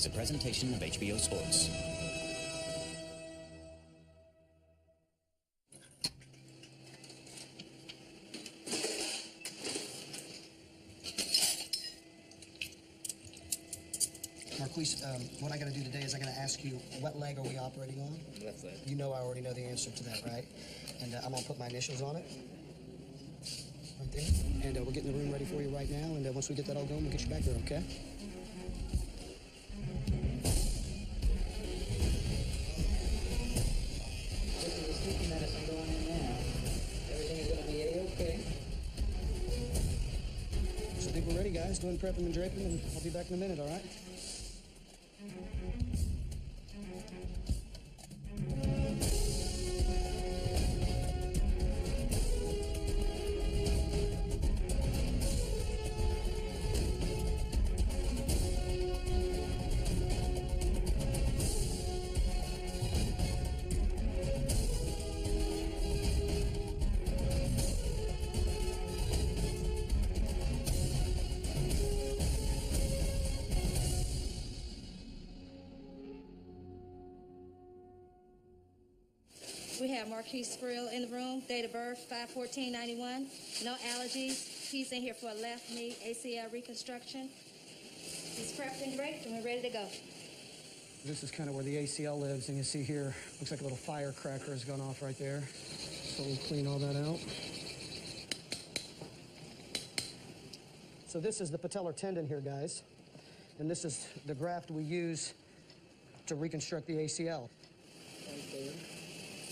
is a presentation of HBO Sports. Marquise, what I got to do today is I got to ask you, what leg are we operating on? Left leg. You know I already know the answer to that, right? And I'm going to put my initials on it. Right there. And we're getting the room ready for you right now. And once we get that all going, we'll get you back there, okay? This is the sleeping medicine going in now. Everything is going to be A-okay. So I think we're ready, guys. Go ahead and prep them and drape them, and I'll be back in a minute, all right? We have Marquise Frill in the room, date of birth 5/14/91, no allergies. He's in here for a left knee ACL reconstruction. He's prepped and draped and we're ready to go. This is kind of where the ACL lives, and you see here, looks like a little firecracker has gone off right there. So we'll clean all that out. So this is the patellar tendon here, guys. And this is the graft we use to reconstruct the ACL. Right there.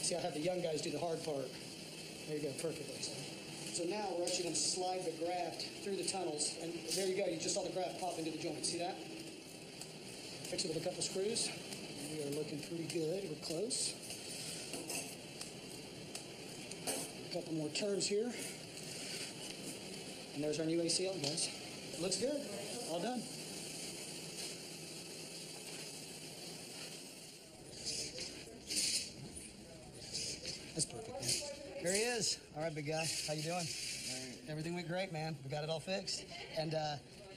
See, I have the young guys do the hard part. There you go, perfectly. So now we're actually going to slide the graft through the tunnels, and there you go. You just saw the graft pop into the joint. See that? Fix it with a couple screws. We are looking pretty good. We're close. A couple more turns here. And there's our new ACL, guys. Looks good. All done. That's perfect, man. There he is. All right, big guy. How you doing? Everything went great, man. We got it all fixed. And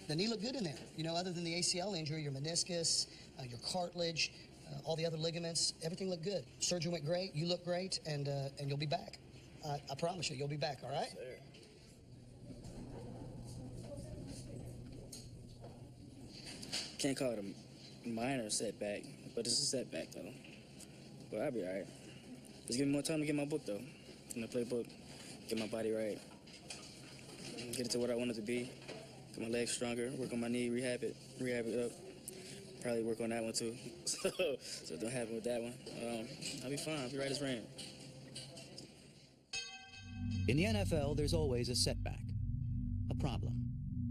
the knee looked good in there. You know, other than the ACL injury, your meniscus, your cartilage, all the other ligaments, everything looked good. Surgery went great. You look great, and you'll be back. I promise you, you'll be back, all right? Sure. Can't call it a minor setback, but it's a setback, though. But I'll be all right. Just give me more time to get my book, though. In the playbook, get my body right, get it to what I want it to be, get my legs stronger, work on my knee, rehab it up. Probably work on that one, too. So it don't happen with that one. I'll be fine. I'll be right as rain. In the NFL, there's always a setback, a problem,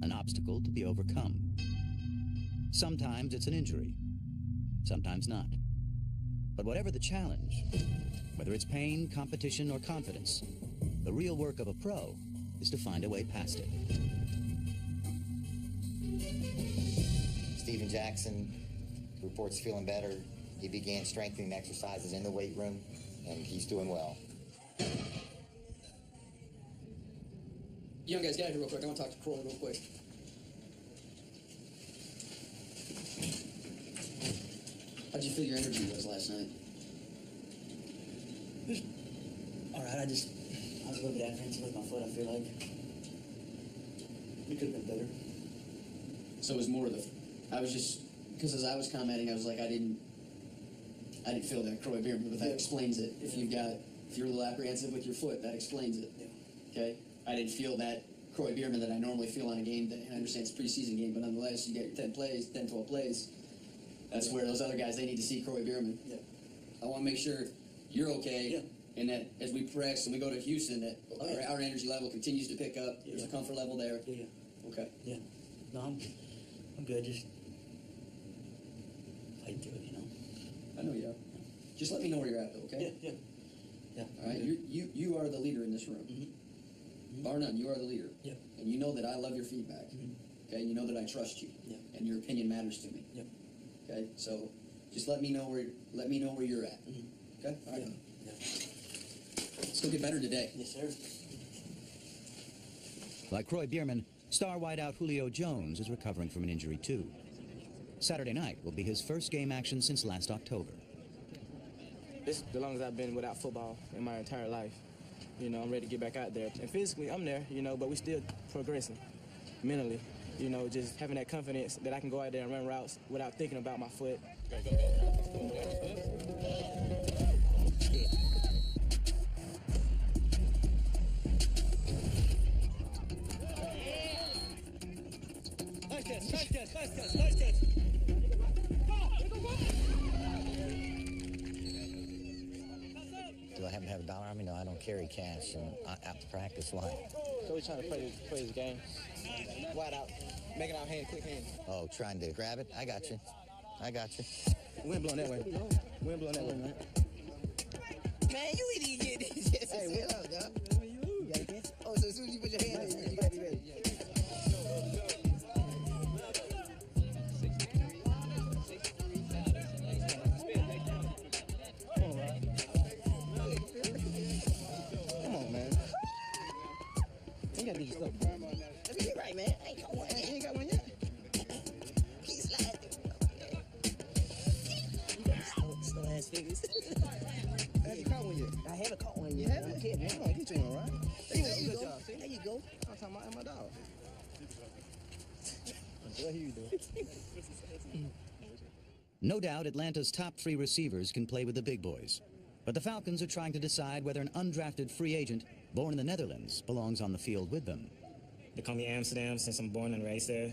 an obstacle to be overcome. Sometimes it's an injury, sometimes not. But whatever the challenge, whether it's pain, competition, or confidence, the real work of a pro is to find a way past it. Steven Jackson reports feeling better. He began strengthening exercises in the weight room, and he's doing well. Young guys, get out here real quick. I want to talk to Croy real quick. How'd you feel your energy was last night? All right, I was a little bit apprehensive with my foot, I feel like. It could have been better. So it was more I was just, because as I was commenting, I was like, I didn't feel that Croy Bierman, but that explains it. If you're a little apprehensive with your foot, that explains it. Yeah. Okay? I didn't feel that Croy Bierman that I normally feel on a game day. I understand it's a preseason game, but nonetheless, you get your 10 plays, 10, 12 plays. That's where those other guys, they need to see Croy Bierman. Yeah. I want to make sure you're okay. Yeah. And that as we progress and we go to Houston, that our energy level continues to pick up. Yeah. There's a comfort level there. Yeah. Okay. Yeah. No, I'm good. Just fighting through it, you know. I know you are. Just let me know where you're at, though, okay? Yeah. All right. You are the leader in this room. Mm-hmm. Bar none, you are the leader. Yeah. And you know that I love your feedback. Mm-hmm. Okay. You know that I trust you. Yeah. And your opinion matters to me. Yeah. Okay. So just let me know where you're at. Mm-hmm. Okay. All right. Yeah. Let's go get better today. Yes, sir. Like Croy Bierman, star wideout Julio Jones is recovering from an injury too. Saturday night will be his first game action since last October. This is the longest I've been without football in my entire life. You know, I'm ready to get back out there. And physically, I'm there, you know, but we still progressing mentally. You know, just having that confidence that I can go out there and run routes without thinking about my foot. Do I happen to have $1 on me? No, I don't carry cash, and after practice, why? So we're trying to play this game. Wide out, making our hand, quick hand. Oh, trying to grab it? I got you. I got you. Wind blowing that way. Wind blowing that way, man. Man, you didn't get this. Hey, what up, dog? You got a guess? Oh, so as soon as you put your hand up, you got to be ready. Come on, man. You gotta get your stuff. Let me get right, man. I ain't got one. You ain't got one yet? Keep sliding. Slow ass fingers. Have you caught one yet? I haven't caught one You yet. haven't? I'm kidding. Come on, get you one, right? There you Good go. job, see? There you go. I'm talking about my dog. What you doing? No doubt Atlanta's top 3 receivers can play with the big boys. But the Falcons are trying to decide whether an undrafted free agent born in the Netherlands belongs on the field with them. They call me Amsterdam since I'm born and raised there.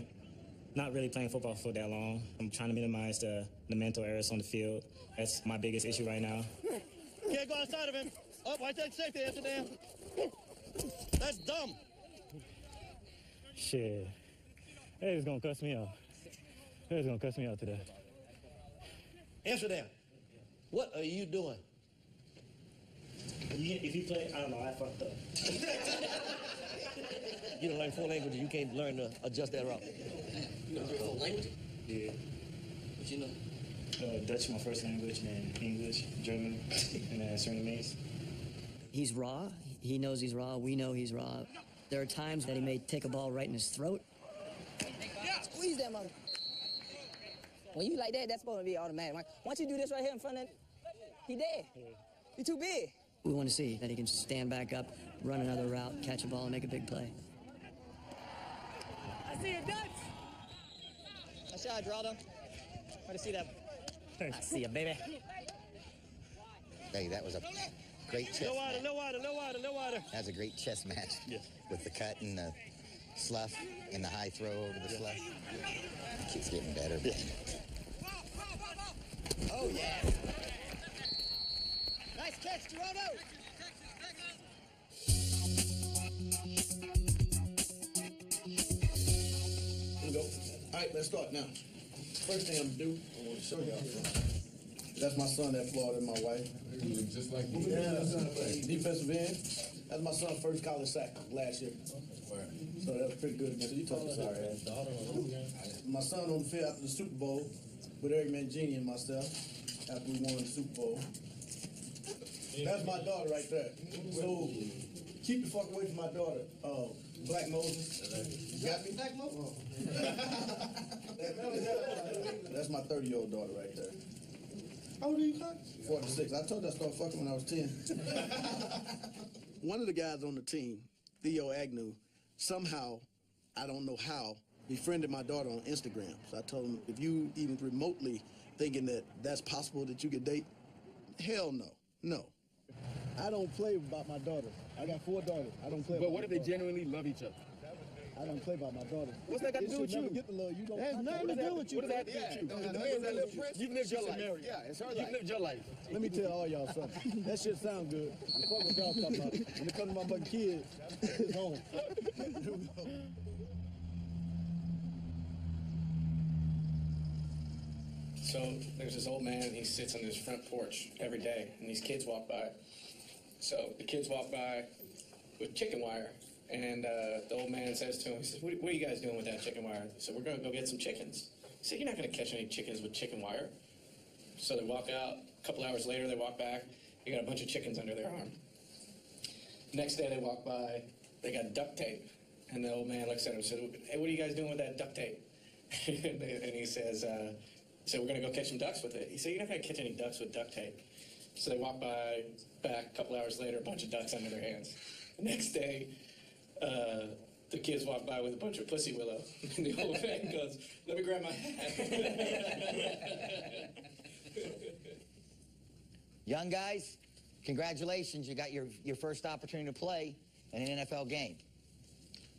Not really playing football for that long. I'm trying to minimize the mental errors on the field. That's my biggest issue right now. Can't go outside of him. Up, I take safety, Amsterdam. That's dumb. Shit. They was gonna cuss me out. They was gonna cuss me out today. Amsterdam, what are you doing? If you play, I don't know, I fucked up. You don't learn 4 languages, you can't learn to adjust that route. You know 4 languages? Yeah. What you know? Dutch, my first language, and then English, German, and then Surinamese. He's raw. He knows he's raw. We know he's raw. There are times that he may take a ball right in his throat. Squeeze that mother. When you like that, that's supposed to be automatic. Once you do this right here in front of him, he dead. He too big. We want to see that he can stand back up, run another route, catch a ball, and make a big play. I see it, Dutch. I saw it, Geraldo. Want to see that? I see you, baby. Hey, that was a great chess No wider, match. no wider, no wider, no wider. That was a great chess match. Yes. With the cut and the slough and the high throw over the slough. Keeps getting better. Man. Oh, yeah. Nice catch, Geraldo. Here we go. All right, let's start now. First thing I'm gonna do, I want to show y'all something. That's my son that Florida and my wife. You look just like me. Yeah, defensive end. That's my son's first college sack last year. So that was pretty good. So you talking sorry, my son on the field after the Super Bowl with Eric Mangini and myself after we won the Super Bowl. That's my daughter right there. So keep the fuck away from my daughter. Black Moses. You got me? Black Moses? That's my 30-year-old daughter right there. How old are you, Clark? 46. I told you I started fucking when I was 10. One of the guys on the team, Theo Agnew, somehow, I don't know how, befriended my daughter on Instagram. So I told him, if you even remotely thinking that that's possible that you could date, hell no. No. I don't play about my daughter. I got 4 daughters. I don't play But about what if my they daughter. genuinely love each other? I don't play about my daughter. What's that got to do with you? Get the love. You don't. That has nothing to do with you. What does that have to do with you? You've lived your life. Yeah, it's her life. You've lived your life. Let me tell all y'all something. That shit sound good. Fuck what y'all talking about. When it comes to my fucking kids, it's home. So there's this old man, he sits on his front porch every day, and these kids walk by. So the kids walk by with chicken wire, and the old man says to him, he says, what are you guys doing with that chicken wire? He said, we're going to go get some chickens. He said, you're not going to catch any chickens with chicken wire. So they walk out. A couple hours later, they walk back. They got a bunch of chickens under their arm. Next day, they walk by. They got duct tape. And the old man looks at him and said, hey, what are you guys doing with that duct tape? and he says, so we're going to go catch some ducks with it. He said, you're not going to catch any ducks with duct tape. So they walk back a couple hours later, a bunch of ducks under their hands. The next day, the kids walk by with a bunch of pussy willow. And the old man goes, let me grab my hat. Young guys, congratulations. You got your first opportunity to play in an NFL game.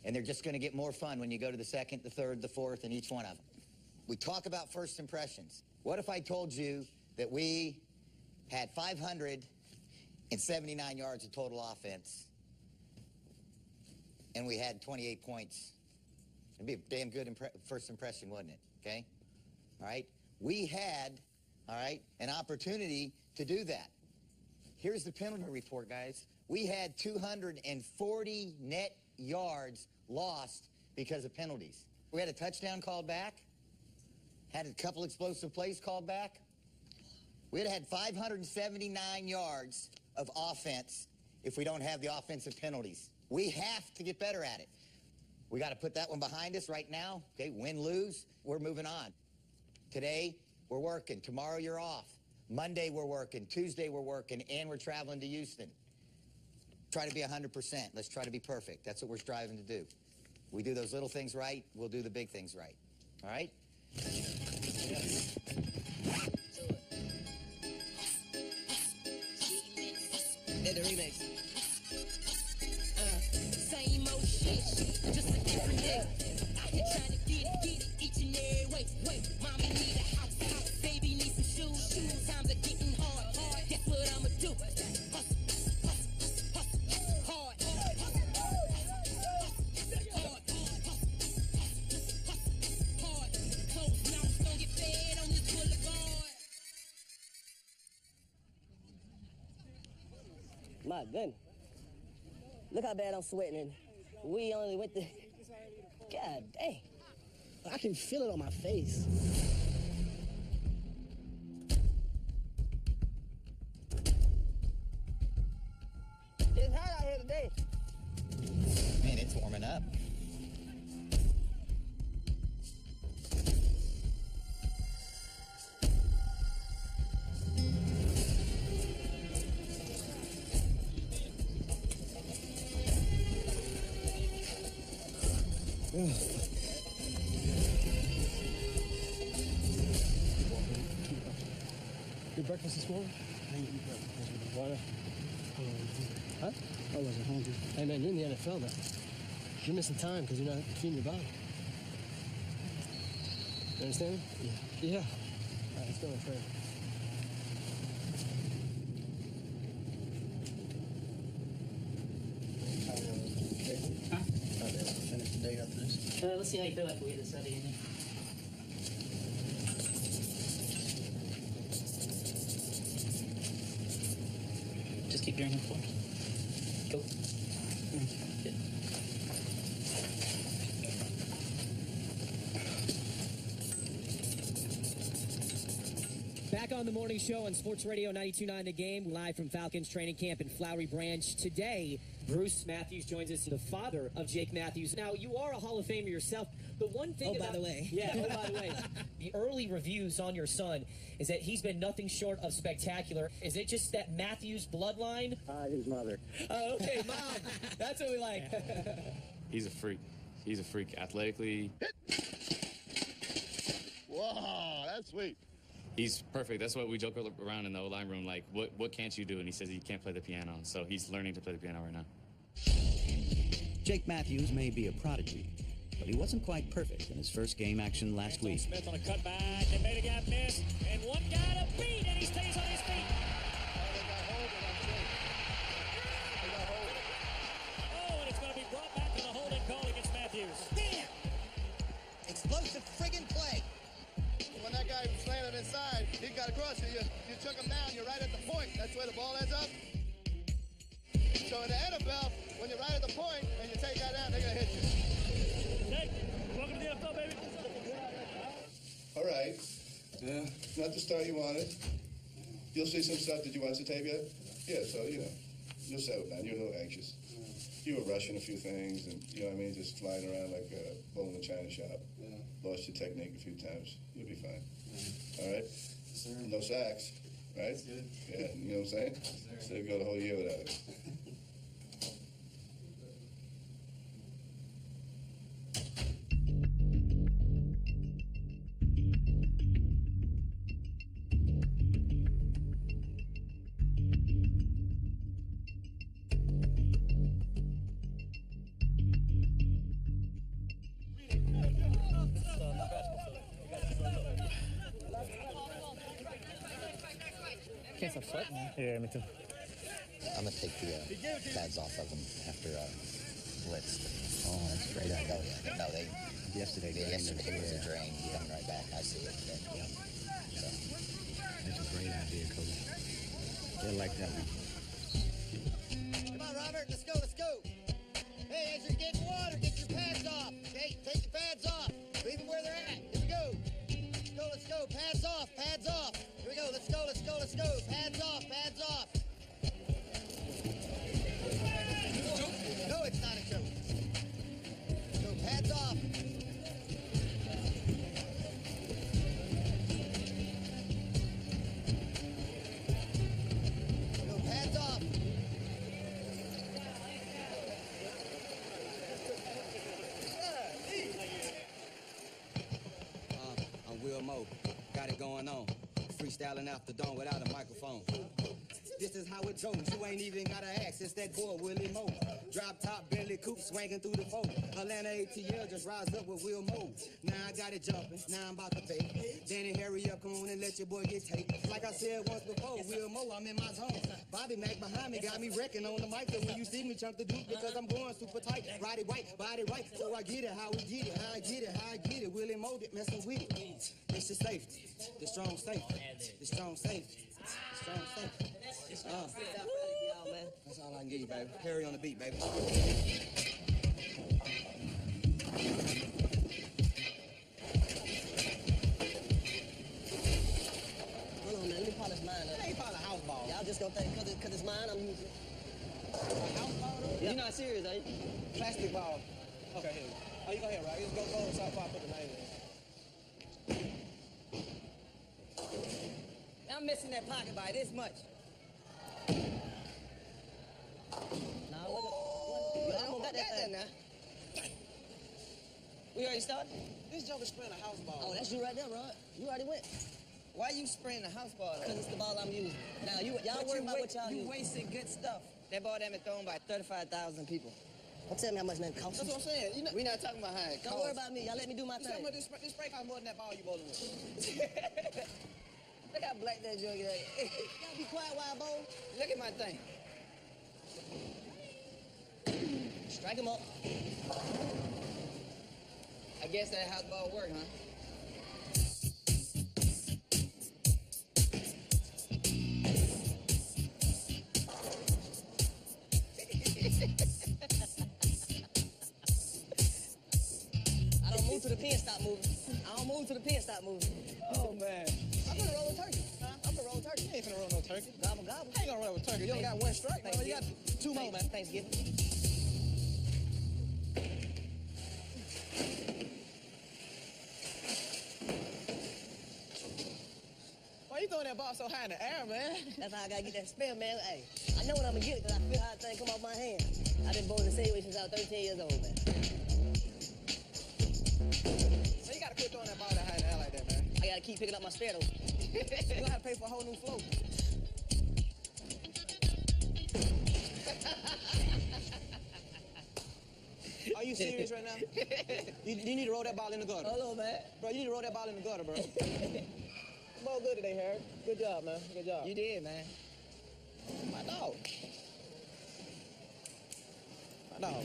And they're just going to get more fun when you go to the second, the third, the fourth, and each one of them. We talk about first impressions. What if I told you that we had 579 yards of total offense and we had 28 points? It'd be a damn good first impression, wouldn't it? Okay? All right? We had, all right, an opportunity to do that. Here's the penalty report, guys. We had 240 net yards lost because of penalties. We had a touchdown called back, had a couple explosive plays called back. We'd had 579 yards of offense if we don't have the offensive penalties. We have to get better at it. We got to put that one behind us right now. Okay, win, lose, we're moving on. Today, we're working. Tomorrow, you're off. Monday, we're working. Tuesday, we're working, and we're traveling to Houston. Try to be 100%. Let's try to be perfect. That's what we're striving to do. We do those little things right, we'll do the big things right. All right? The remix. Same old shit, just a different day. Out here trying to get it each and every way. Wait, mommy need a house, baby need some shoes. Times are getting hard. Guess what I'ma do? Hustle, hard. Close mouths don't get fed on this boulevard. My goodness. Look how bad I'm sweating. And we only went to... God dang. I can feel it on my face. It's hot out here today. Man, it's warming up. Your breakfast this morning? I didn't eat breakfast. Why not? Huh? I wasn't hungry. Hey man, you're in the NFL though. You're missing time because you're not feeding your body. You understand? Yeah. Yeah. All right, let's go, my friend. Finish the day after this. Let's see how you feel after we get this out of here. Just keep drinking for me. Go. Good. Back on the morning show on Sports Radio 92.9 The Game, live from Falcons training camp in Flowery Branch. Today, Bruce Matthews joins us, the father of Jake Matthews. Now, you are a Hall of Famer yourself. The one thing by the way. Yeah, by the way. The early reviews on your son is that he's been nothing short of spectacular. Is it just that Matthews bloodline? His mother. Oh, okay, Mom. That's what we like. He's a freak. He's a freak athletically. Wow, that's sweet. He's perfect. That's what we joke around in the O-line room, like, what can't you do? And he says he can't play the piano. So he's learning to play the piano right now. Jake Matthews may be a prodigy, but he wasn't quite perfect in his first game action last week. Smith on a cutback, and made a guy miss, and one guy to beat, and he stays on his feet. Oh, and it's going to be brought back to the holding call against Matthews. Bam! Explosive friggin' play. When that guy was landing inside, he got across you. You took him down. You're right at the point. That's where the ball ends up. So in the NFL, when you're right at the point and you take that down, they're going to hit you. Jake, welcome to the NFL, baby. All right. Not the start you wanted. You'll see some stuff. Did you watch the tape yet? Yeah, so, you'll settle down. You're a little anxious. You were rushing a few things and, just flying around like a bull in a china shop. lost your technique a few times. You'll be fine. All right? No sacks, right? Yeah, you know what I'm saying? So you go the whole year without it. Can't stop sweating, man. Yeah, me too. I'm gonna take the pads off of them after blitz. Oh, that's a great idea. No, they yesterday was a drain. Coming right back. I see it. Yeah. So. That's a great idea, Coach. They like that one. Come on, Robert. Let's go. Let's go. Hey, as you're getting water, get your pads off. Okay, take your pads off. Leave them where they're at. Here we go. Let's go. Let's go. Pads off. Pads off. Here we go. Let's go. Let's go. Let's go. Pads off. Pads off. No, it's not a joke. Go. Pads off. Go. Pads off. I'm Will Mo. Got it going on. Freestyling after dawn without a microphone. This is how it goes. You ain't even gotta ask. It's that boy Willie Mo. Drop top Bentley coupe swinging through the fold. Atlanta ATL just rise up with Will Mo. Now I got it jumping. Now I'm about to pay. Danny, hurry up, come on and let your boy get taped. Like I said once before, Will Mo, I'm in my zone. Bobby Mac behind me got me wrecking on the mic. So when you see me chunk the dude because I'm going super tight. Ride it right, body right. So I get it, how we get it, how I get it, how I get it. Willie Mo did messing with it. It's the safety, the strong safety, the strong safety, the strong safety. That's all I can give you, baby. Harry on the beat, baby. Hold on, man. Let me polish mine up. Hey, you probably a house ball. Y'all just gonna think because it's mine, I'm using it. House ball, though? You're not serious, are you? Plastic ball. Okay, here. Oh, you go ahead, right? Just go inside before I put the name in. I'm missing that pocket by this much. Now, look at, I'm gonna get that thing now. We already started? This joker's spraying a house ball. Oh, that's you right there, Rod. You already went. Why you spraying a house ball? Because it's the ball I'm using. Now, y'all worry about what y'all You use. wasting good stuff. That ball that been thrown by 35,000 people. Don't tell me how much that costs. That's what I'm saying. You know, we're not talking about how it costs. Don't worry about me. Y'all let me do my thing. This spray costs more than that ball you bowling with. Look how black that jug is. Y'all be quiet while I bowl. Look at my thing. Strike him up. I guess that house ball work, huh? I don't move to the pin, stop moving. I don't move to the pin, stop moving. Oh, man. I'm gonna roll a turkey. Huh? I'm gonna roll turkey. You ain't finna roll no turkey. Gobble, gobble. I ain't gonna roll a turkey. You only got one strike, man. You got two more, man. Thanksgiving. Why you throwing that ball so high in the air, man? That's how I gotta get that spell, man. Hey, I know when I'm gonna get it because I feel how the thing come off my hand. I've been bowling the same way since I was 13 years old, man. So you gotta quit throwing that ball that high in the air like that, man. I gotta keep picking up my spare, though. You gonna have to pay for a whole new float. Are you serious right now? You need to roll that ball in the gutter. Hold on, man. Bro, you need to roll that ball in the gutter, bro. Ball good today, Harry. Good job, man. Good job. You did, man. My dog. My dog.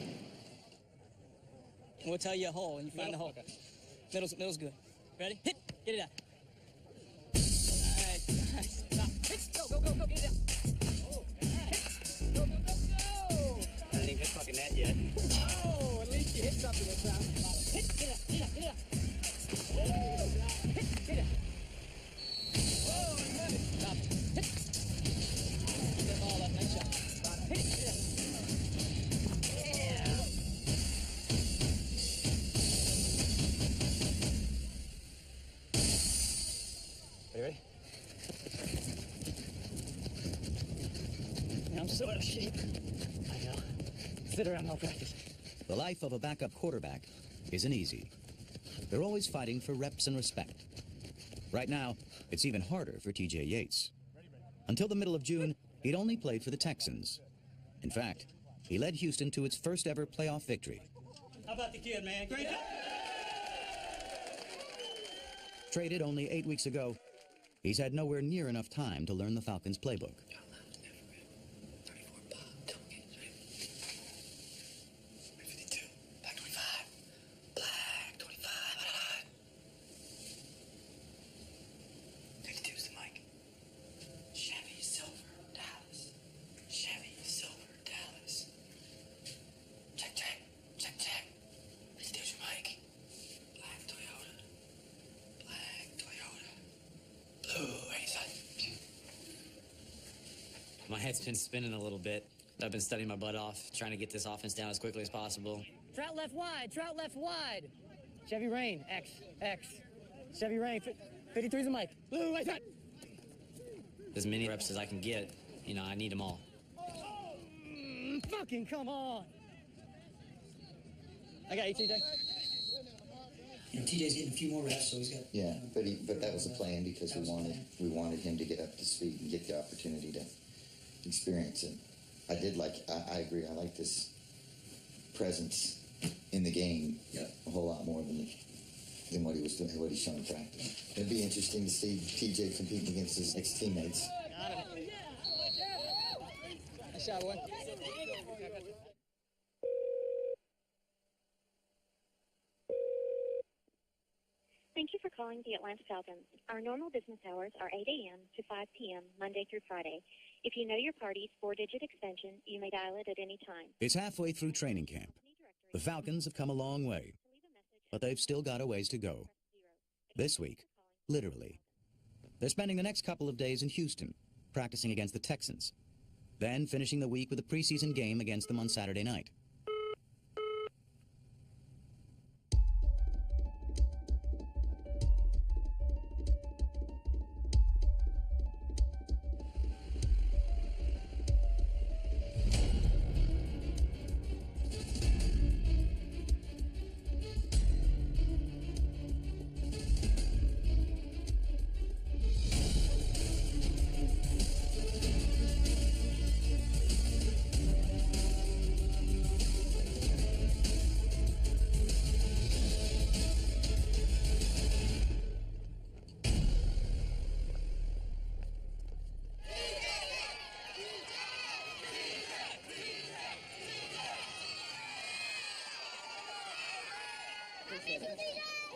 We'll tell you a hole when you find the hole. Middle's good. Ready? Hit. Get it out. All right. Nice. Stop. Hit. Go. Get it out. Oh. Hit. Go. I didn't even hit fucking that yet. Oh, at least you hit something this time. Hit. Get it out. Hit. Get it out. Oh, man. Stop. Hit. Get that ball up. Nice shot. Hit. Get it out. Yeah. so out of shape. I know. Sit around all practice. The life of a backup quarterback isn't easy. They're always fighting for reps and respect. Right now, it's even harder for TJ Yates. Until the middle of June, he'd only played for the Texans. In fact, he led Houston to its first ever playoff victory. How about the kid, man? Great job. Traded only 8 weeks ago, he's had nowhere near enough time to learn the Falcons' playbook. My head's been spinning a little bit. I've been studying my butt off, trying to get this offense down as quickly as possible. Trout left wide, Trout left wide. Chevy Rain, X. Chevy Rain, 53's a mic. Blue, right side. As many reps as I can get, you know, I need them all. Fucking come on. I got you, TJ. You know, TJ's getting a few more reps, so he's got... Yeah, but that was the plan because we wanted him to get up to speed and get the opportunity to experience it. I agree, I like this presence in the game a whole lot more than what he was doing, what he's shown in practice. It'd be interesting to see TJ competing against his ex-teammates. Nice shot, boy. Thank you for calling the Atlanta Falcons. Our normal business hours are 8 a.m. to 5 p.m. Monday through Friday. If you know your party's 4-digit extension, you may dial it at any time. It's halfway through training camp. The Falcons have come a long way, but they've still got a ways to go. This week, literally. They're spending the next couple of days in Houston, practicing against the Texans, then finishing the week with a preseason game against them on Saturday night.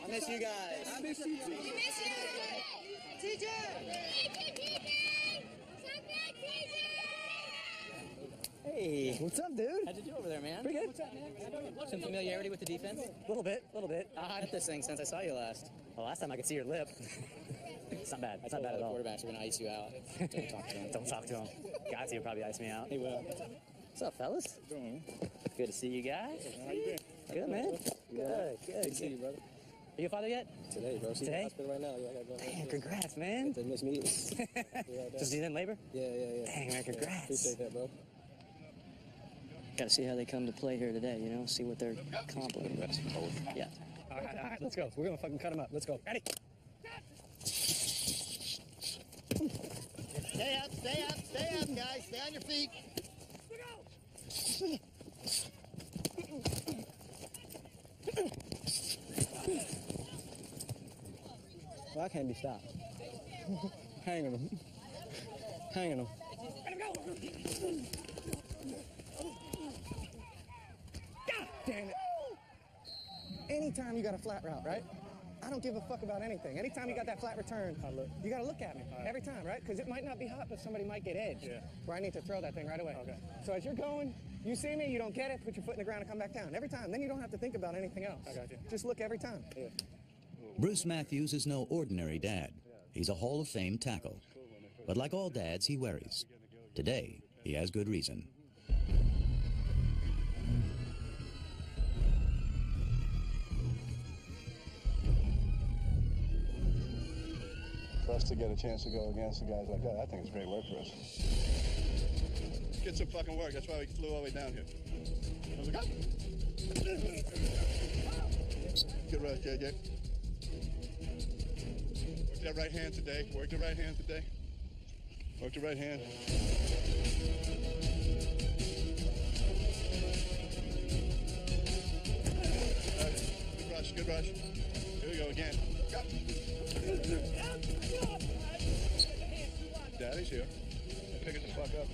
I miss you guys. I miss you too. We miss you. TJ! Hey, what's up, dude? How'd you do over there, man? Pretty good. What's up, man? Some familiarity with the defense? A little bit. I've had this thing since I saw you last. Well, last time I could see your lip. It's not bad. It's not bad at all. Quarterbacks are going to ice you out. Don't talk to him. Don't talk to him. Got to probably ice me out. He will. What's up, fellas? Doing? Good to see you guys. How you been? Good, man. Good. Good to see you, brother. Are you a father yet? Today, bro. See Today? the hospital right now. Yeah, I gotta go. Damn, congrats, man. They miss meetings. Just you in labor? Yeah. Dang, man, congrats. Yeah, appreciate that, bro. Got to see how they come to play here today, you know? See what they're accomplishing. Yeah. All right, let's go. We're going to fucking cut them up. Let's go. Ready? Stay up, guys. Stay on your feet. Well, I can't be stopped. Hanging them. God damn it. Anytime you got a flat route, right? I don't give a fuck about anything. Anytime you got that flat return, you got to look at me every time, right? Because it might not be hot, but somebody might get edged. Yeah. Where I need to throw that thing right away. Okay. So as you're going, you see me, you don't get it, put your foot in the ground and come back down. Every time. Then you don't have to think about anything else. I got you. Just look every time. Yeah. Bruce Matthews is no ordinary dad. He's a Hall of Fame tackle. But like all dads, he worries. Today, he has good reason. For us to get a chance to go against the guys like that, I think it's great work for us. Good did some fucking work. That's why we flew all the way down here. I was like, good rush, JJ. Work that right hand today. Work the right hand today. Work the right hand. Good rush, good rush. Here we go again. Daddy's here. Pick it the fuck up.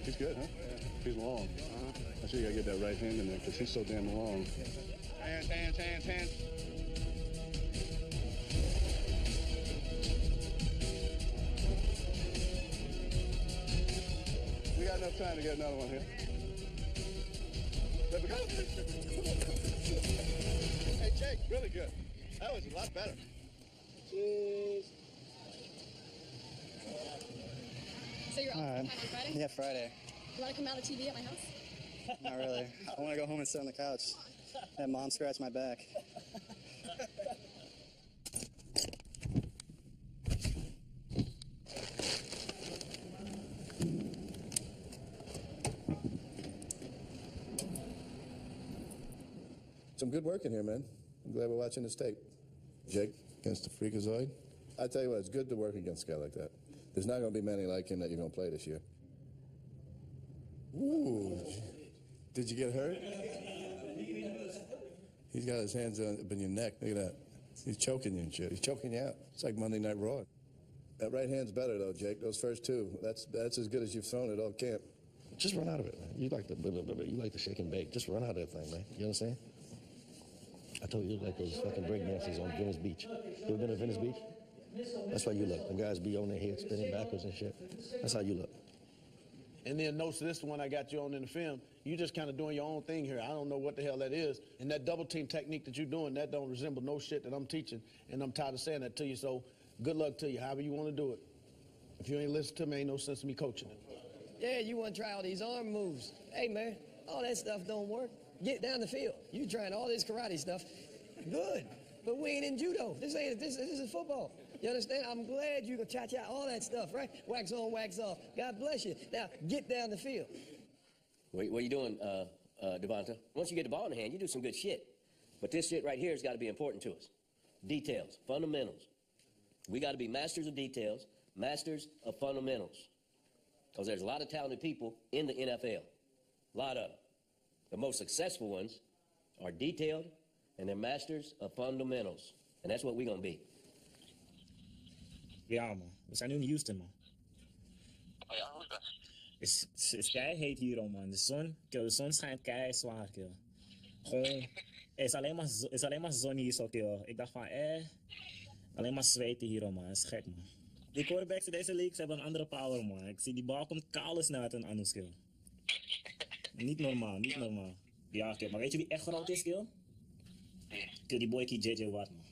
He's good, huh? Yeah. He's long. I see you gotta get that right hand in there because he's so damn long. Hands, hands, hands, hands. We got enough time to get another one here. Let me go. Hey, Jake, really good. That was a lot better. Cheers. So you're off All right. on Friday? Yeah, Friday. You want to come out to TV at my house? Not really. I want to go home and sit on the couch. Have mom scratch my back. Some good work in here, man. I'm glad we're watching this tape. Jake against the Freakazoid. I tell you what, it's good to work against a guy like that. There's not going to be many like him that you're going to play this year. Ooh. Did you get hurt? He's got his hands up in your neck. Look at that. He's choking you and shit. He's choking you out. It's like Monday Night Raw. That right hand's better, though, Jake. Those first two, that's as good as you've thrown at all camp. Just run out of it, man. You like the shake and bake. Just run out of that thing, man. You understand? I told you, you look like those fucking breakdancers on Venice Beach. You ever been to Venice Beach? That's why you look. Them guys be on their head spinning backwards and shit. That's how you look. And then notice this one I got you on in the film. You just kind of doing your own thing here. I don't know what the hell that is. And that double team technique that you're doing, that don't resemble no shit that I'm teaching. And I'm tired of saying that to you. So good luck to you, however you want to do it. If you ain't listen to me, ain't no sense in me coaching it. Yeah, you want to try all these arm moves. Hey, man, all that stuff don't work. Get down the field. You trying all this karate stuff. Good. But we ain't in judo. This is football. You understand? I'm glad you can cha-cha, all that stuff, right? Wax on, wax off. God bless you. Now, get down the field. What are you doing, Devonta? Once you get the ball in the hand, you do some good shit. But this shit right here has got to be important to us. Details, fundamentals. We got to be masters of details, masters of fundamentals. Because there's a lot of talented people in the NFL. A lot of them. The most successful ones are detailed, and they're masters of fundamentals. And that's what we're going to be. Ja, man. We zijn nu in Houston, man. Oh ja, hoe is dat? Het is kei heet hier, oh, man. De zon schijnt kei zwaar, kill. Gewoon, het is alleen maar zon hier zo, kill. Ik dacht van, alleen maar zweten hier, oh, man. Het is gek, man. Die quarterbacks in deze league, ze hebben een andere power, man. Ik zie die bal komt kale snel uit een andere skill. Niet normaal, niet normaal. Ja, kill. Maar weet je wie echt groot is, kill? Kill, die boykie JJ Watt, man.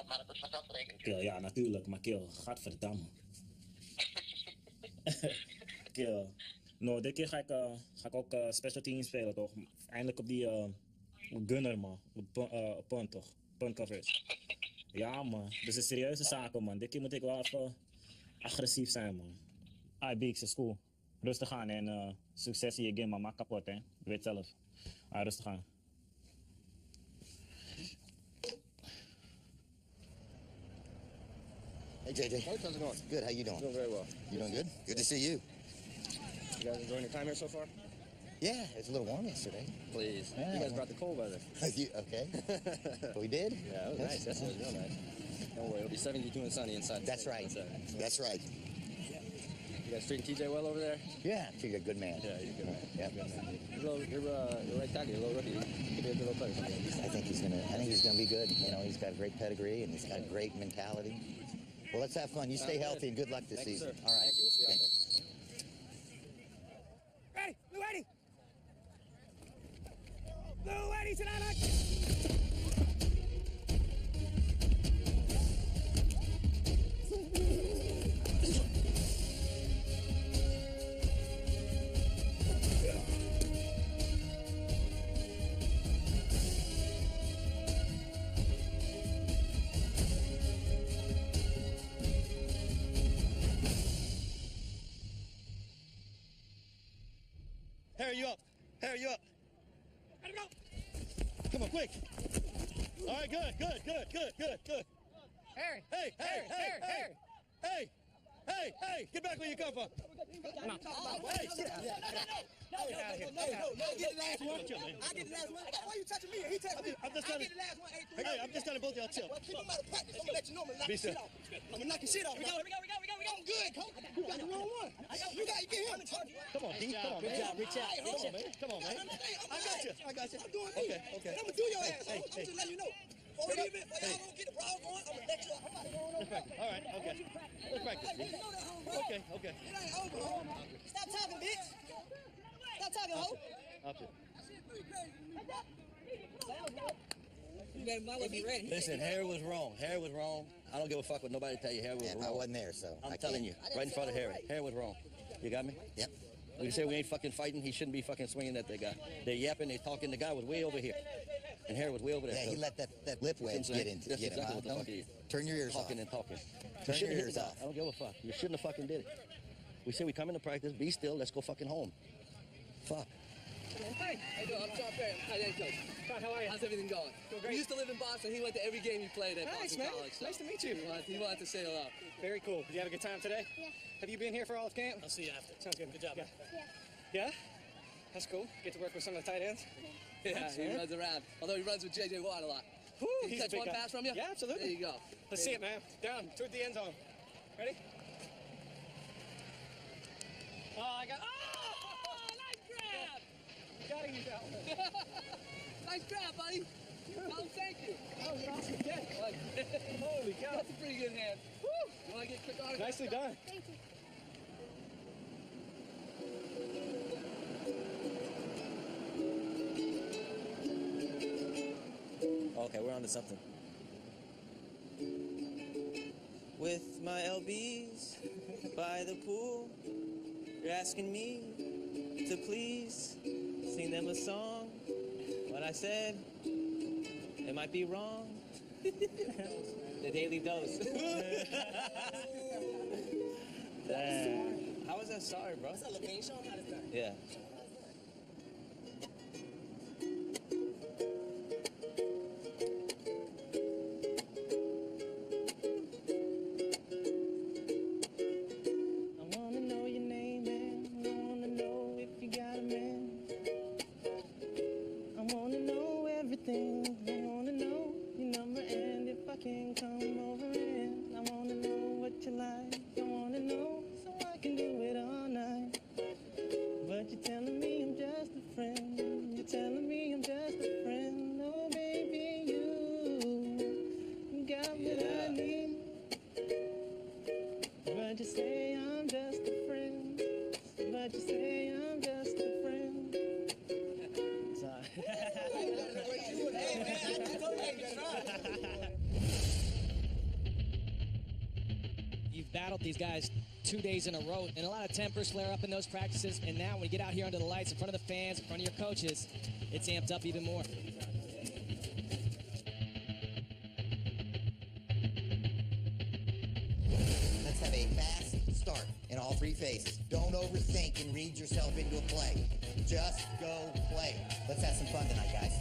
Maar dat is vanzelfsprekend. Kill, ja, natuurlijk. Maar kill, gadverdamme. Kill. No, dit keer ga ik ook special teams spelen, toch? Eindelijk op die gunner, man. Punt, toch? Punt coverage. Ja, man. Dus is serieuze zaken, man. Dit keer moet ik wel even agressief zijn, man. Beeks is cool. Rustig aan en succes in je game, man. Maak kapot, hè. Je weet zelf. Rustig aan. Hey, JJ. How's it going? Good. How you doing? Doing very well. You doing good? Good to see you. You guys enjoying your time here so far? Yeah, it's a little warm yesterday. Please. Yeah. You guys brought the cold weather. Okay. We did? Yeah, it was nice. That's real nice. Don't worry, it'll be 72 and sunny inside. That's right. That's right. You guys treating TJ well over there? Yeah, he's a good man. Yeah, he's a good man. Yep. You're right tackle, you're a little rookie. You could be a good little player. I think he's gonna be good. You know, he's got a great pedigree and he's got a great mentality. Well, let's have fun. You stay healthy and good luck this season. All right. Thank you. We'll see you out there. Ready? Blue ready? Blue ready tonight? Harry, you up. Harry, you up. Gotta go. Come on, quick. All right, good. Harry. Hey. Hey, get back where you come from. No. Hey, get out of here. No, get the last one. I get the last one. Why you touching me? He touched me. I'm just trying to. the last one. Hey, I'm just trying to both y'all chill. Keep him out of practice. I'm gonna let you know I'm gonna knock Be your shit still. off. I'm gonna knock your shit off. Here we go. I'm good, coach. You got the wrong one. You get him. Come on, D. Come on, Good man. job. Reach out. Come on, man. I got you. I'm doing me. Okay. I'm gonna do your ass. I'm just letting you know. Before y'all don't get the ball going, I'm gonna let you off. Let's practice. All right, okay. Let's practice. D. Okay. It ain't over, ho. Stop talking, bitch. Stop talking, ho. Opposite. You better might be ready. Listen, Harry was wrong. I don't give a fuck what nobody tell you. Harry was wrong. I wasn't there, so I'm telling you, right in front of Harry. Harry was wrong. You got me? Yep. When you say we ain't fucking fighting, he shouldn't be fucking swinging at that guy. They're yapping, they're talking. The guy was way over here. And Harry was way over there. Yeah, he let that lip wedge get into That's get him. exactly what the Don't fuck he is. turn your ears Talking off. and talking. Turn You shouldn't your hit ears the guy. off. I don't give a fuck. You shouldn't have fucking did it. We said we come into practice, be still, let's go fucking home. Fuck. Hey, I'm John Perry. Hi there, Coach. Todd, how are you? How's everything going? We used to live in Boston. He went to every game you played at Nice, Boston man. College. So Nice to meet you. He wanted to say hello. Very cool. Did you have a good time today? Yeah. Have you been here for all of camp? I'll see you after. Sounds good. Good job. Yeah? That's cool. Get to work with some of the tight ends? Yeah, Thanks, he man. runs around. Although he runs with J.J. Watt a lot. Woo, Did he he's a catch big one guy. pass from you? Yeah, absolutely. There you go. Let's see it, man. Down, toward the end zone. Ready? Oh, I got... Oh, nice grab! You gotta use that one. Nice grab, buddy. Oh, thank you. That was an awesome catch. Holy cow. That's a pretty good hand. Woo! You want to get quick on it? Nicely done. Thank you. Okay, we're on to something. With my LBs by the pool, you're asking me to please sing them a song. What I said, it might be wrong. The Daily Dose. How was that started, bro? What's that, Levine? Show him how it's done. Yeah. I wanna know your name, man. I wanna know if you got a man. I wanna know everything. I wanna know your number and if I can come over and I wanna know what you like. I wanna know so I can do it all night. But you're telling me I'm just a friend. You're telling me I'm just a friend. Oh, baby, you got what I need. But you say I'm just a friend. But you say I'm just a friend. You've battled these guys 2 days in a row, and a lot of tempers flare up in those practices, and now when you get out here under the lights, in front of the fans, in front of your coaches, it's amped up even more. Let's have a fast start in all three phases. Don't overthink and read yourself into a play. Just go play. Let's have some fun tonight, guys.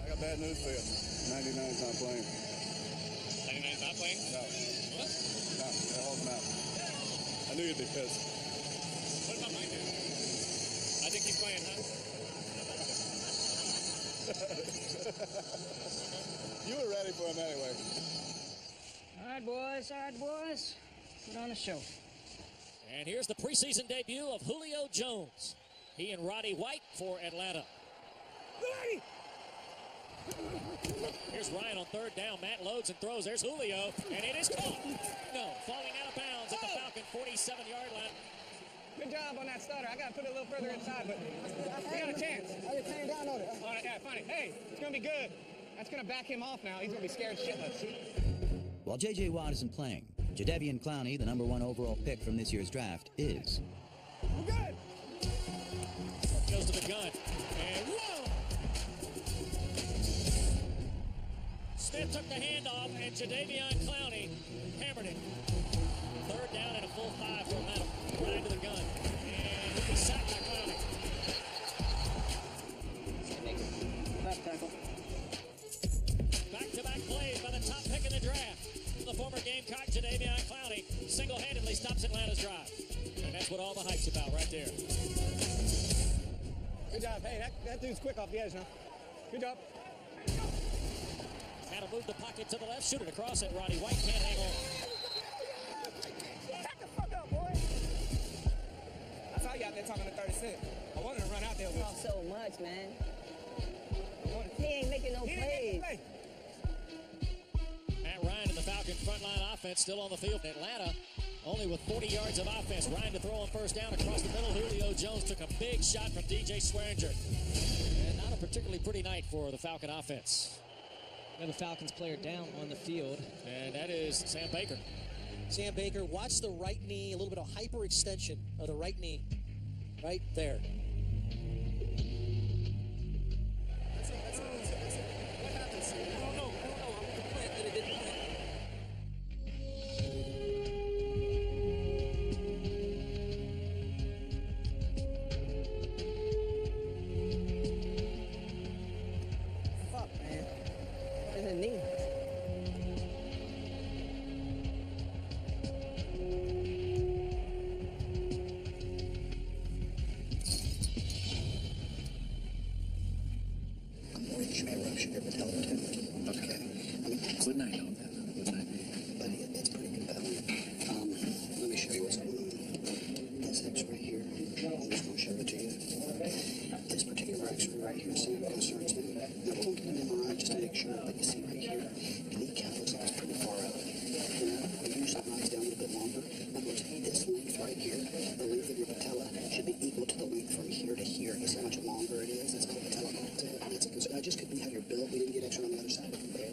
I got bad news for you. 99's not playing. 99's not playing? No. What? No, they're holding out. I knew you'd be pissed. What about my dude? I think he's playing, huh? You were ready for him anyway. All right, boys. Put on a show. And here's the preseason debut of Julio Jones. He and Roddy White for Atlanta. Here's Ryan on third down. Matt loads and throws. There's Julio, and it is caught. No, falling out of bounds at the Falcon 47-yard line. Good job on that stutter. I got to put it a little further inside, but we got a chance. I just came down on it. All right, yeah, funny. Hey, it's going to be good. That's going to back him off now. He's going to be scared shitless. While J.J. Watt isn't playing, Jadeveon Clowney, the #1 overall pick from this year's draft, is. Goes to the gun. handoff, and Jadeveon Clowney hammered it. Third down and a full 5 for Metal. Right into the gun. And he gets sacked by Clowney. Left tackle. Back-to-back plays by the top pick in the draft. The former Gamecock, Jadeveon Clowney, single-handedly stops Atlanta's drive. And that's what all the hype's about right there. Good job. Hey, that dude's quick off the edge, huh? Good job. Had to move the pocket to the left, shoot it across it. Roddy White can't hang on. Back the fuck up, boy. I saw you out there talking to 36. I wanted to run out there with Oh, so much, man. He ain't making no plays. Matt Ryan and the Falcon frontline offense still on the field. Atlanta only with 40 yards of offense. Ryan to throw on first down across the middle. Julio Jones took a big shot from DJ Swearinger. And not a particularly pretty night for the Falcon offense. We have a Falcons player down on the field. And that is Sam Baker. Sam Baker, watch the right knee, a little bit of hyperextension of the right knee. Right there. What happens? I don't know. I'm glad that it didn't win. Fuck, man. What is it knee? Good night, though. Good night. But it's pretty compelling. Let me show you what's going on. This X-ray here, I'm just going to show it to you. This particular X-ray right here, see what concerns me. Now, we'll get an MRI just to make sure, but you see right here, the kneecap looks like it's pretty far out. It usually lies down a little bit longer. In other words, this length right here, the length of your patella should be equal to the length from here to here. You see how much longer it is? It's called patella. That's a concern. That just could be how you're built. We didn't get X-ray on the other side. Okay?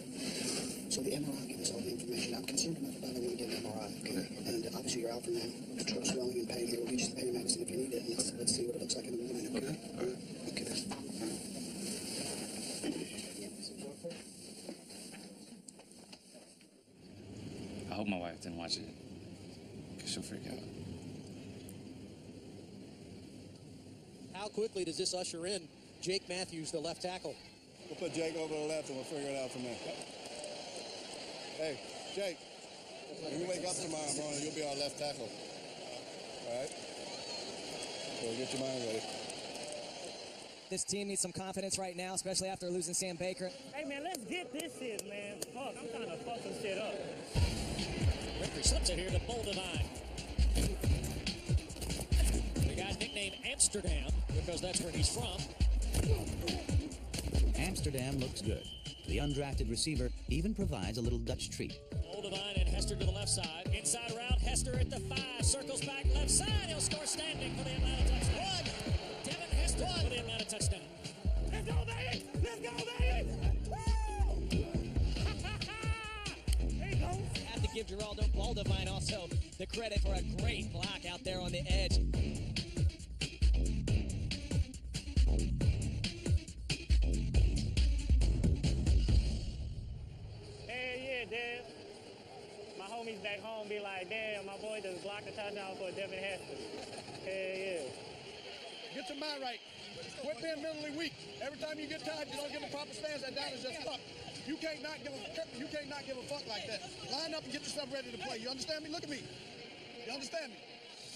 So the MRI gives us all the information. I'm concerned enough about it when we get an MRI, okay? And obviously you're out for now. Control swelling and pain. We'll get you the pain medicine if you need it. And let's see what it looks like in the morning, okay? All right. Okay. I hope my wife didn't watch it, because she'll freak out. How quickly does this usher in Jake Matthews, the left tackle? We'll put Jake over to the left and we'll figure it out from there. Hey, Jake, when you wake up tomorrow morning, you'll be our left tackle. All right? So get your mind ready. This team needs some confidence right now, especially after losing Sam Baker. Hey, man, let's get this shit, man. Fuck, I'm trying to fuck some shit up. Referee slips it here to Boldevine. The guy nicknamed Amsterdam because that's where he's from. Amsterdam looks good. The undrafted receiver even provides a little Dutch treat. Boldevine and Hester to the left side. Inside route, Hester at the 5. Circles back left side. He'll score standing for the Atlanta touchdown. Devin Hester for the Atlanta touchdown. Let's go, baby! Let's go, baby! There you go. Have to give Geraldo Boldevine also the credit for a great block out there on the edge. Damn. My homies back home be like, damn, my boy just blocked the touchdown for Devin Hester. Hell yeah. Get your mind right. Quit being mentally weak. Every time you get tired, you don't give a proper stance. That down is just fuck. You can't not give a fuck like that. Line up and get yourself ready to play. You understand me? Look at me. You understand me?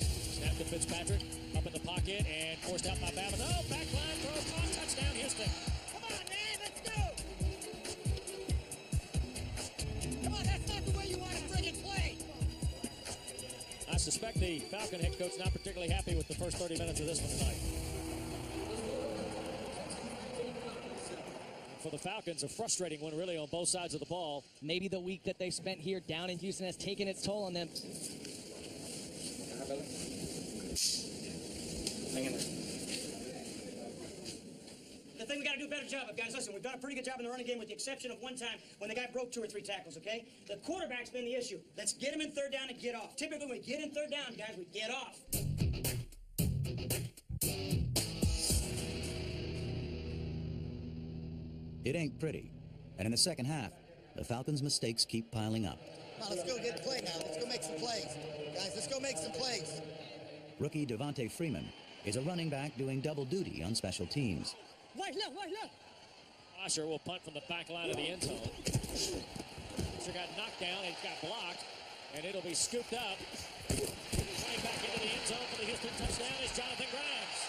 Snap to Fitzpatrick. Up in the pocket and forced out by Babbitt. Oh, back line throws on touchdown Houston. Come on, man. Let's go. Come on, that's not the way you want to friggin' play. I suspect the Falcon head coach not particularly happy with the first 30 minutes of this one tonight. For the Falcons, a frustrating one really on both sides of the ball. Maybe the week that they spent here down in Houston has taken its toll on them. Hang in there. The thing we got to do a better job of, guys, listen, we've done a pretty good job in the running game with the exception of one time when the guy broke 2 or 3 tackles, okay? The quarterback's been the issue. Let's get him in third down and get off. Typically, when we get in third down, guys, we get off. It ain't pretty. And in the second half, the Falcons' mistakes keep piling up. Come on, let's go get the play now. Let's go make some plays. Guys, let's go make some plays. Rookie Devontae Freeman is a running back doing double duty on special teams. Right, left, right, left. Asher will punt from the back line of the end zone. Asher got knocked down, it got blocked, and it'll be scooped up. Running back into the end zone for the Houston touchdown is Jonathan Grimes.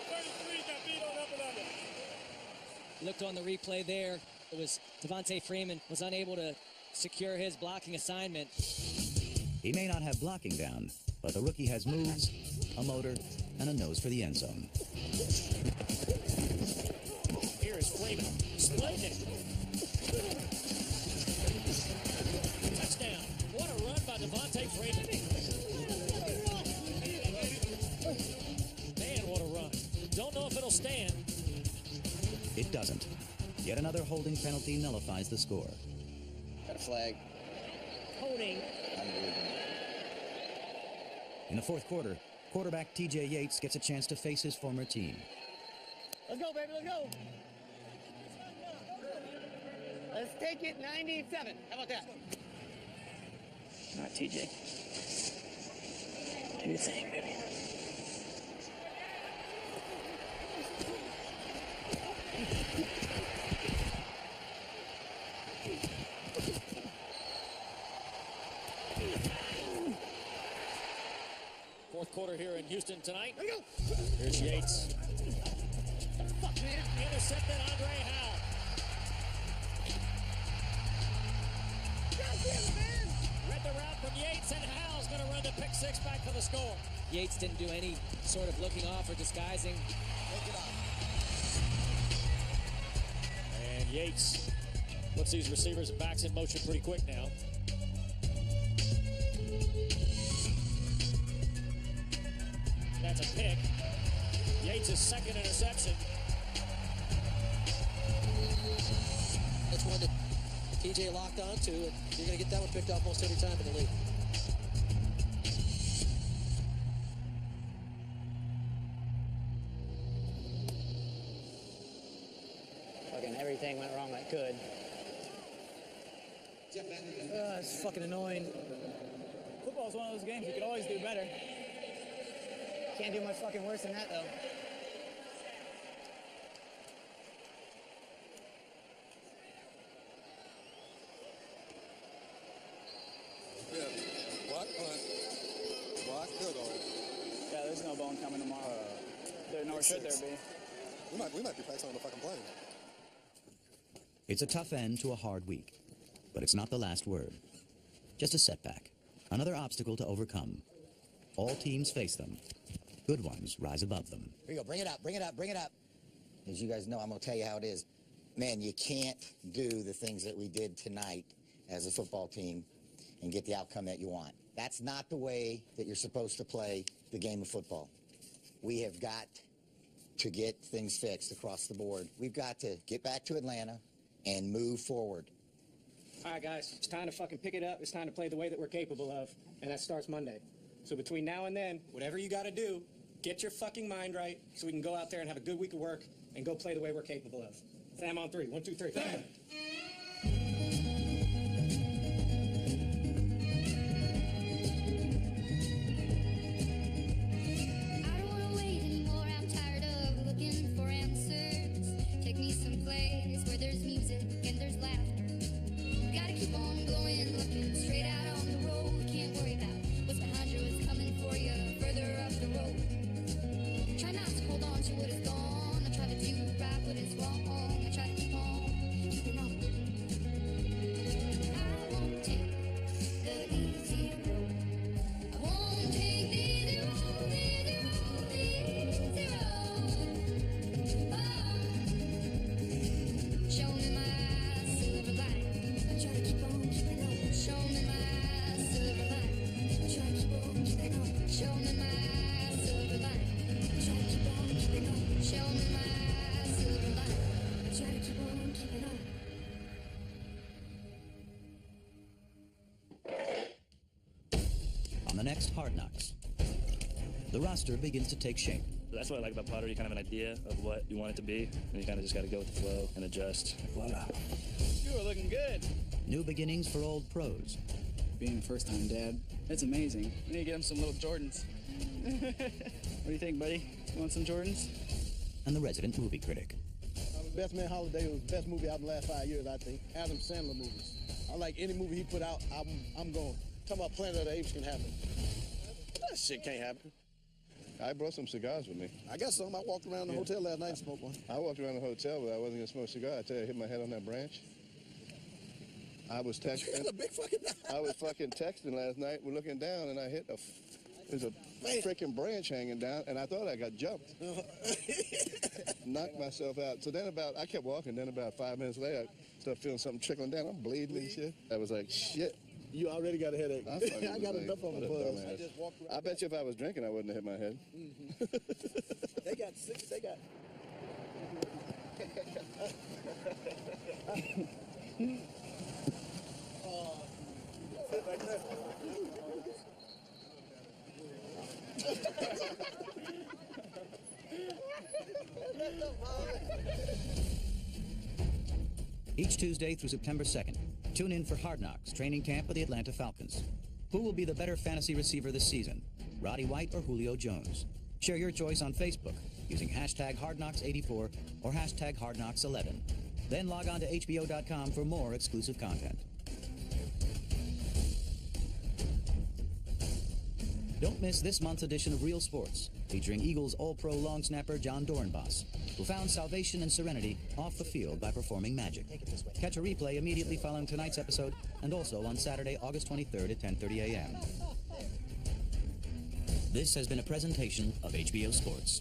33 got beat on upper level. Looked on the replay there. It was Devontae Freeman was unable to secure his blocking assignment. He may not have blocking down, but the rookie has moves, a motor, and a nose for the end zone. Here is Freeman. Splendid. Touchdown. What a run by Devontae Freeman. Man, what a run. Don't know if it'll stand. It doesn't. Yet another holding penalty nullifies the score. Got a flag. Holding. In the fourth quarter, quarterback T.J. Yates gets a chance to face his former team. Let's go, baby, let's go. Let's take it 97. How about that? All right, TJ. Do your thing, baby. Fourth quarter here in Houston tonight. Here's Yates. Fuck, man. Intercepted Andre Howe. Read the route from Yates, and Howe's going to run the pick six back for the score. Yates didn't do any sort of looking off or disguising. And Yates puts these receivers and backs in motion pretty quick now. That's a pick. Yates' second interception. That's one that TJ locked onto, and you're going to get that one picked off most every time in the league. Fucking everything went wrong that could. It's fucking annoying. Football's one of those games you can always do better. Can't do much fucking worse than that, though. Yeah, block punt, block field goal. Yeah, there's no bone coming tomorrow. There nor should there be. We might be practicing on the fucking plane. It's a tough end to a hard week, but it's not the last word. Just a setback, another obstacle to overcome. All teams face them. Good ones rise above them. Here you go. Bring it up, bring it up, bring it up. As you guys know, I'm going to tell you how it is. Man, you can't do the things that we did tonight as a football team and get the outcome that you want. That's not the way that you're supposed to play the game of football. We have got to get things fixed across the board. We've got to get back to Atlanta and move forward. All right, guys, it's time to fucking pick it up. It's time to play the way that we're capable of, and that starts Monday. So between now and then, whatever you got to do, get your fucking mind right so we can go out there and have a good week of work and go play the way we're capable of. Sam on three. 1, 2, 3. Bam! On the next Hard Knocks, the roster begins to take shape. That's what I like about pottery, kind of an idea of what you want it to be, and you kind of just got to go with the flow and adjust. Voila. You are looking good. New beginnings for old pros. Being a first-time dad, that's amazing. We need to get him some little Jordans. What do you think, buddy? You want some Jordans? And the resident movie critic. Best Man Holiday was the best movie out in the last 5 years, I think. Adam Sandler movies. I like any movie he put out, I'm going. Talking about Planet of the Apes can happen. That shit can't happen. I brought some cigars with me. I got some. I walked around the hotel last night and smoked one. I walked around the hotel, but I wasn't going to smoke a cigar. I tell you, I hit my head on that branch. I was texting. That's a big fucking... I was fucking texting last night. We're looking down, and I hit there's a freaking branch hanging down, and I thought I got jumped. Knocked myself out. So then I kept walking. Then about 5 minutes later, I started feeling something trickling down. I'm bleeding and shit. I was like, shit. You already got a headache. I got enough of a buzz. I bet you if I was drinking, I wouldn't have hit my head. They got six. They got. Each Tuesday through September 2nd, tune in for Hard Knocks training camp of the Atlanta Falcons. Who will be the better fantasy receiver this season, Roddy White or Julio Jones? Share your choice on Facebook using hashtag HardKnocks84 or hashtag HardKnocks11. Then log on to HBO.com for more exclusive content. Don't miss this month's edition of Real Sports, featuring Eagles All-Pro long snapper John Dornbos, who found salvation and serenity off the field by performing magic. Catch a replay immediately following tonight's episode and also on Saturday, August 23rd at 10:30 a.m. This has been a presentation of HBO Sports.